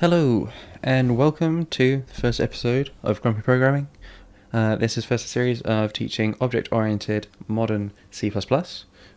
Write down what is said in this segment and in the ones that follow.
Hello, and welcome to the first episode of Grumpy Programming. This is first a series of teaching object-oriented modern C++,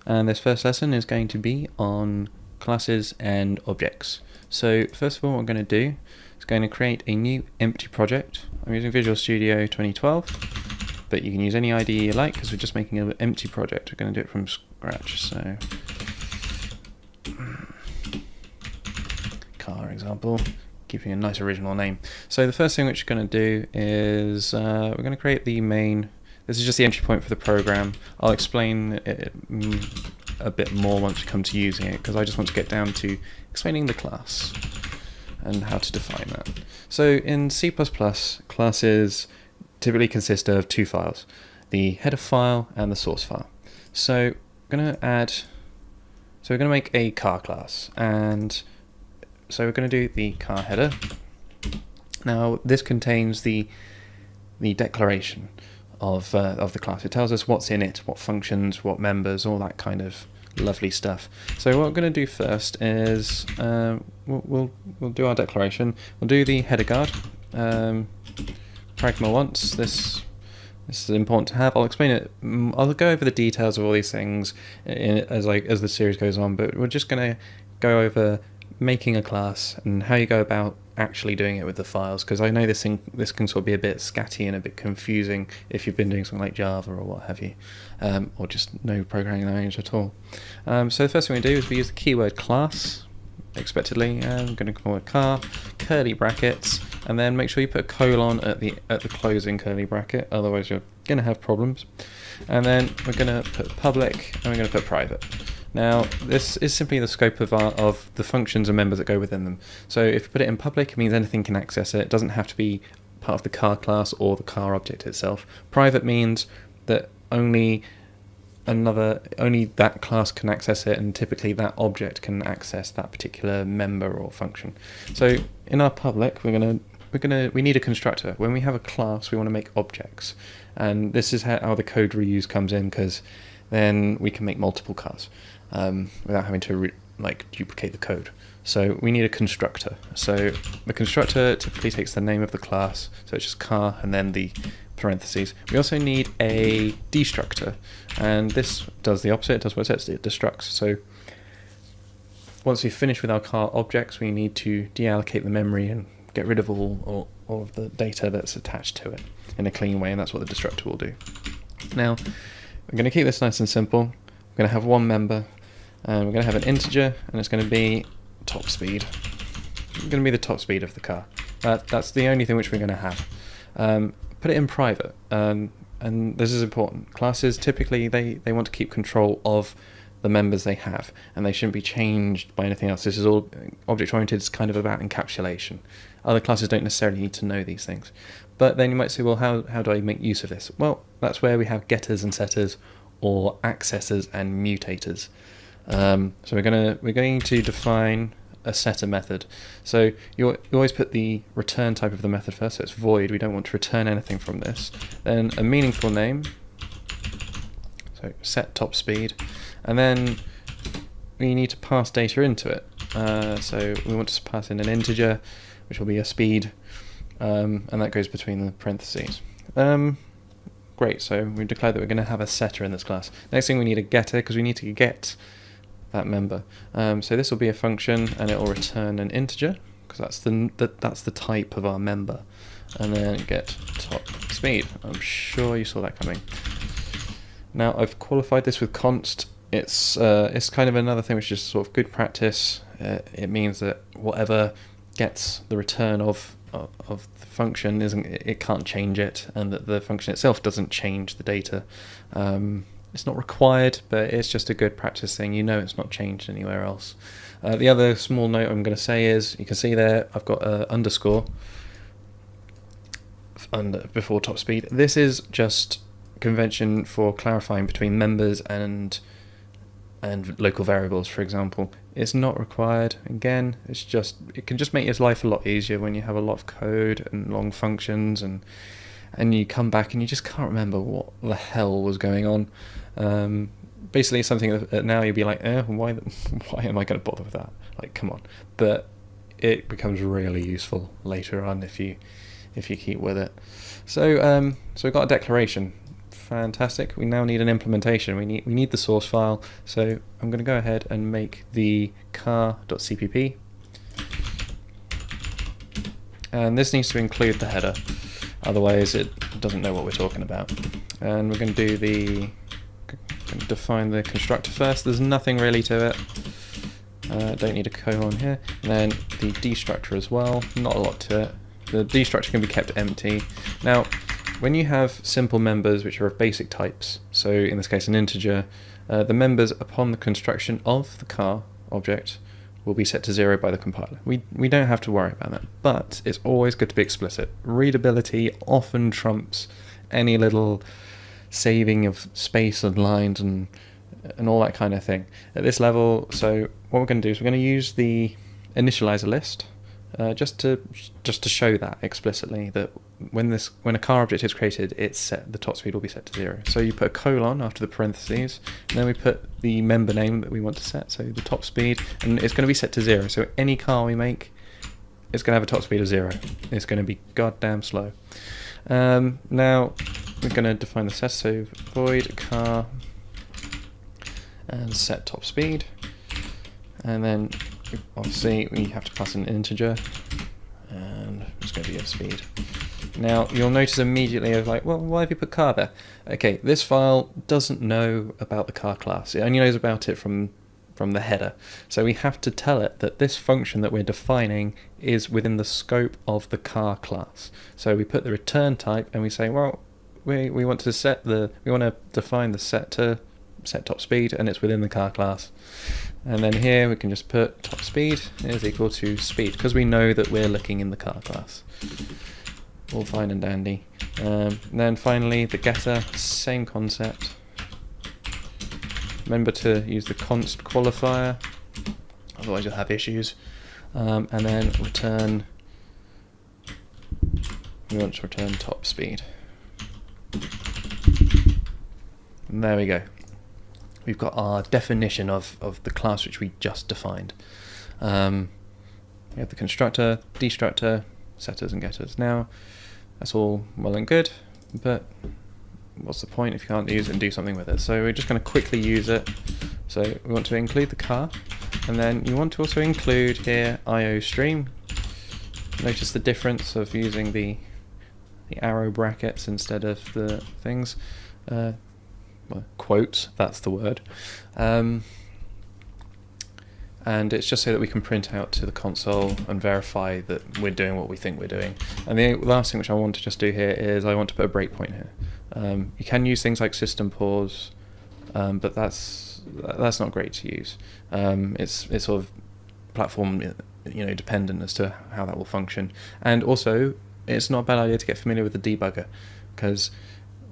and this first lesson is going to be on classes and objects. So first of all, what I'm going to do is going to create a new empty project. I'm using Visual Studio 2012, but you can use any IDE you like because we're just making an empty project. We're going to do it from scratch. So car example. Keeping a nice original name. So the first thing which we're going to do is we're going to create the main. This is just the entry point for the program. I'll explain it a bit more once we come to using it, because I just want to get down to explaining the class and how to define that. So in C++, classes typically consist of two files, the header file and the source file. So we're going to make a car class, and so we're going to do the car header. Now this contains the declaration of the class. It tells us what's in it, what functions, what members, all that kind of lovely stuff. So what we're going to do first is we'll do our declaration. We'll do the header guard. Pragma wants this. This is important to have. I'll explain it. I'll go over the details of all these things as the series goes on, but we're just going to go over making a class and how you go about actually doing it with the files, because I know this can sort of be a bit scatty and a bit confusing if you've been doing something like Java or what have you, or just no programming language at all. So the first thing we do is we use the keyword class, expectedly, and I'm going to call it car, curly brackets, and then make sure you put a colon at the closing curly bracket, otherwise you're going to have problems. And then we're going to put public and we're going to put private. Now, this is simply the scope of the functions and members that go within them. So if you put it in public, it means anything can access it. It doesn't have to be part of the car class or the car object itself. Private means that only that class can access it, and typically that object can access that particular member or function. So in our public, we need a constructor. When we have a class, we want to make objects, and this is how the code reuse comes in, because then we can make multiple cars without having to duplicate the code. So we need a constructor. So the constructor typically takes the name of the class, so it's just car and then the parentheses. We also need a destructor, and this does the opposite. It does what it says, it destructs. So once we've finished with our car objects, we need to deallocate the memory and get rid of all of the data that's attached to it in a clean way, and that's what the destructor will do. Now, we're going to keep this nice and simple. We're going to have one member, and we're going to have an integer, and it's going to be top speed. It's going to be the top speed of the car. That's the only thing which we're going to have. Put it in private, and this is important. Classes, typically, they want to keep control of the members they have, and they shouldn't be changed by anything else. This is all object-oriented. It's kind of about encapsulation. Other classes don't necessarily need to know these things. But then you might say, well, how do I make use of this? Well, that's where we have getters and setters, or accessors and mutators. So we're going to define a setter method. So you always put the return type of the method first, so it's void. We don't want to return anything from this. Then a meaningful name, so set top speed, and then we need to pass data into it. So we want to pass in an integer, which will be a speed, and that goes between the parentheses. Great, so we've declared that we're going to have a setter in this class. Next thing, we need a getter, because we need to get that member. So this will be a function, and it will return an integer, because that's the type of our member. And then get top speed. I'm sure you saw that coming. Now I've qualified this with const. It's kind of another thing which is sort of good practice. It means that whatever gets the return of the function it can't change it, and that the function itself doesn't change the data. It's not required, but it's just a good practice thing. You know it's not changed anywhere else. The other small note I'm going to say is, you can see there I've got an underscore before top speed. This is just convention for clarifying between members and local variables, for example. It's not required. Again, it can just make your life a lot easier when you have a lot of code and long functions, and you come back and you just can't remember what the hell was going on. Basically, something that now you'd be like, why am I going to bother with that? Like, come on. But it becomes really useful later on if you keep with it. So we've got a declaration. Fantastic. We now need an implementation. We need the source file. So I'm going to go ahead and make the car.cpp, and this needs to include the header, otherwise it doesn't know what we're talking about. And we're going to define the constructor first. There's nothing really to it. Don't need a colon here. And then the destructor as well. Not a lot to it. The destructor can be kept empty. Now, when you have simple members which are of basic types, so in this case an integer, the members upon the construction of the car object will be set to 0 by the compiler. We don't have to worry about that, but it's always good to be explicit. Readability often trumps any little saving of space and lines and all that kind of thing at this level. So what we're going to do is we're going to use the initializer list just to show that explicitly, that when a car object is created, the top speed will be set to 0. So you put a colon after the parentheses, and then we put the member name that we want to set, so the top speed, and it's going to be set to 0. So any car we make, it's going to have a top speed of 0. It's going to be goddamn slow. Now we're going to define the set, so void car and set top speed, and then obviously we have to pass an integer, and it's going to be of speed. Now you'll notice immediately of like, well, why have you put car there? Okay, this file doesn't know about the car class. It only knows about it from the header. So we have to tell it that this function that we're defining is within the scope of the car class. So we put the return type and we say, well, we want to define the set to set top speed, and it's within the car class. And then here we can just put top speed is equal to speed, because we know that we're looking in the car class. All fine and dandy. And then finally the getter, same concept. Remember to use the const qualifier, otherwise you'll have issues. And then return, we want to return top speed. And there we go. We've got our definition of the class which we just defined. We have the constructor, destructor, setters and getters. Now, that's all well and good, but what's the point if you can't use it and do something with it? So we're just going to quickly use it. So we want to include the car, and then you want to also include here IOStream. Notice the difference of using the arrow brackets instead of the things. Well, quotes, that's the word. And it's just so that we can print out to the console and verify that we're doing what we think we're doing. And the last thing which I want to just do here is I want to put a breakpoint here. You can use things like system pause, but that's not great to use. It's sort of platform dependent as to how that will function. And also, it's not a bad idea to get familiar with the debugger, because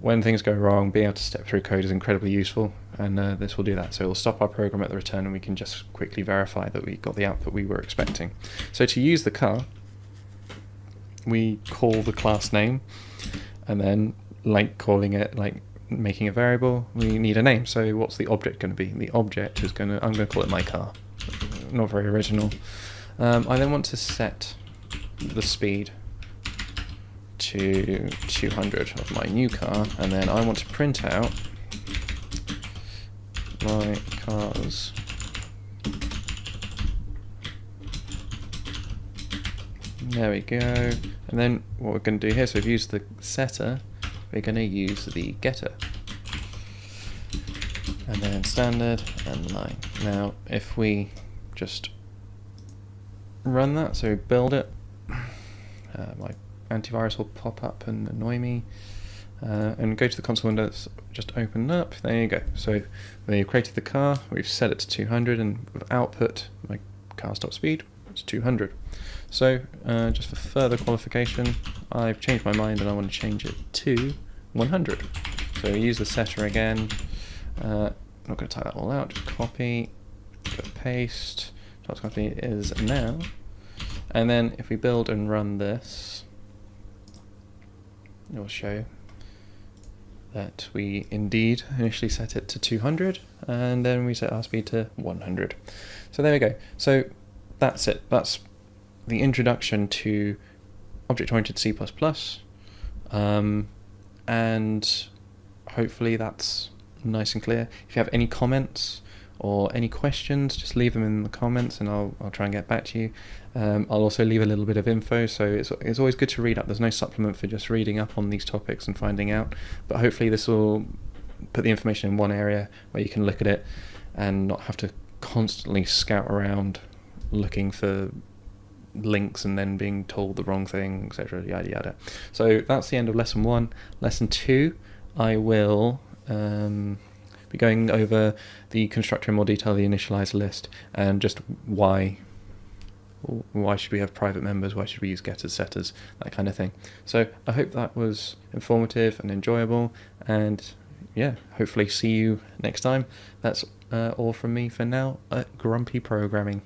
when things go wrong, being able to step through code is incredibly useful, and this will do that. So it will stop our program at the return, and we can just quickly verify that we got the output we were expecting. So to use the car, we call the class name, and then like calling it, like making a variable, we need a name. So what's the object going to be? The object is I'm going to call it my car. Not very original. I then want to set the speed to 200 of my new car, and then I want to print out my car's there we go. And then what we're going to do here, so we've used the setter, we're going to use the getter, and then standard and line. Now if we just run that, so build it, my antivirus will pop up and annoy me, and go to the console window that's just opened up. There you go. So we've created the car, we've set it to 200, and with output my car's top speed is 200. So just for further qualification, I've changed my mind and I want to change it to 100. So use the setter again. I'm not going to type that all out, just copy, go paste, top copy is now. And then if we build and run this, it will show that we indeed initially set it to 200, and then we set our speed to 100. So there we go. So that's it. That's the introduction to object-oriented C++, and hopefully that's nice and clear. If you have any comments or any questions, just leave them in the comments and I'll try and get back to you. I'll also leave a little bit of info, so it's always good to read up. There's no supplement for just reading up on these topics and finding out, but hopefully this will put the information in one area where you can look at it and not have to constantly scout around looking for links and then being told the wrong thing, etc., yada yada. So that's the end of lesson 1. Lesson 2, I will be going over the constructor in more detail, the initialize list, and just why should we have private members, why should we use getters, setters, that kind of thing. So I hope that was informative and enjoyable, and yeah, hopefully see you next time. That's all from me for now at Grumpy Programming.